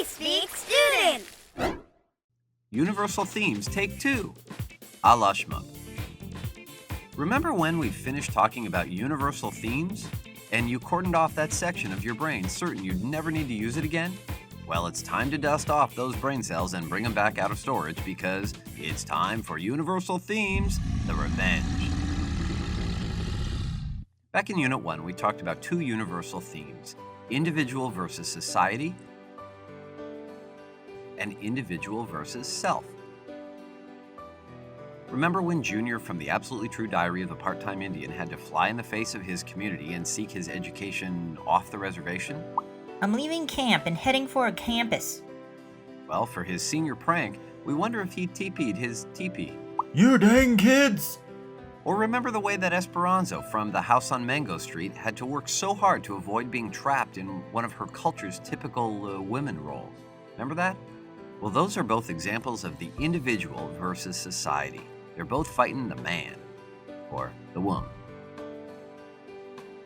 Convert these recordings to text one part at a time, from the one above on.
We speak student. Universal Themes Take 2, a la Shmoop. Remember when we finished talking about universal themes and you cordoned off that section of your brain certain you'd never need to use it again? Well, it's time to dust off those brain cells and bring them back out of storage because it's time for Universal Themes, The Revenge. Back in Unit 1, we talked about two universal themes, individual versus society and individual versus self. Remember when Junior from the Absolutely True Diary of a Part-Time Indian had to fly in the face of his community and seek his education off the reservation? I'm leaving camp and heading for a campus. Well, for his senior prank, we wonder if he teepeed his teepee. You dang kids! Or remember the way that Esperanza from the house on Mango Street had to work so hard to avoid being trapped in one of her culture's typical women roles. Remember that? Well, those are both examples of the individual versus society. They're both fighting the man, or the woman.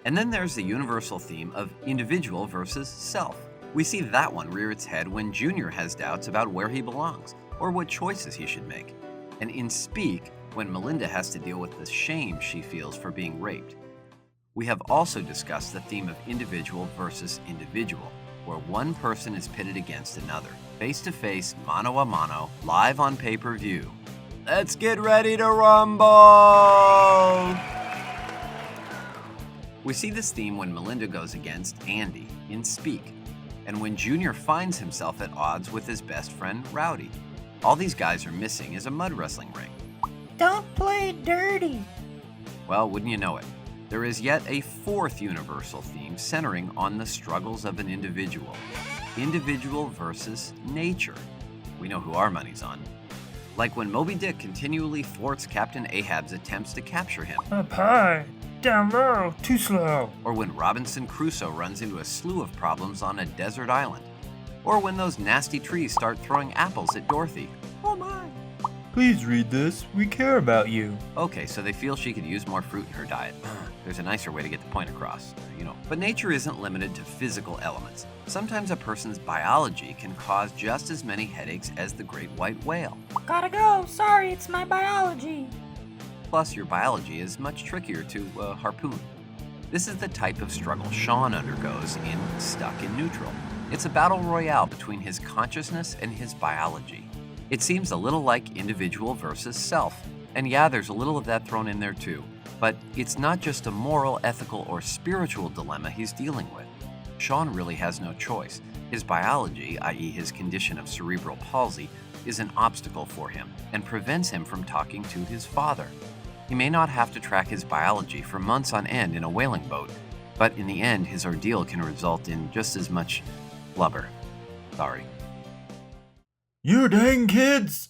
And then there's the universal theme of individual versus self. We see that one rear its head when Junior has doubts about where he belongs, or what choices he should make. And in Speak, when Melinda has to deal with the shame she feels for being raped. We have also discussed the theme of individual versus individual, where one person is pitted against another, face-to-face, mano-a-mano, live on pay-per-view. Let's get ready to rumble! We see this theme when Melinda goes against Andy in Speak, and when Junior finds himself at odds with his best friend, Rowdy. All these guys are missing is a mud wrestling ring. Don't play dirty. Well, wouldn't you know it? There is yet a fourth universal theme centering on the struggles of an individual. Individual versus nature. We know who our money's on. Like when Moby Dick continually thwarts Captain Ahab's attempts to capture him. Up high, down low, too slow. Or when Robinson Crusoe runs into a slew of problems on a desert island. Or when those nasty trees start throwing apples at Dorothy. Oh my! Please read this. We care about you. Okay, so they feel she could use more fruit in her diet. There's a nicer way to get the point across, But nature isn't limited to physical elements. Sometimes a person's biology can cause just as many headaches as the great white whale. Gotta go. Sorry, it's my biology. Plus, your biology is much trickier to harpoon. This is the type of struggle Sean undergoes in Stuck in Neutral. It's a battle royale between his consciousness and his biology. It seems a little like individual versus self. And yeah, there's a little of that thrown in there too. But it's not just a moral, ethical, or spiritual dilemma he's dealing with. Sean really has no choice. His biology, i.e. his condition of cerebral palsy, is an obstacle for him and prevents him from talking to his father. He may not have to track his biology for months on end in a whaling boat, but in the end, his ordeal can result in just as much blubber. Sorry. You dang kids!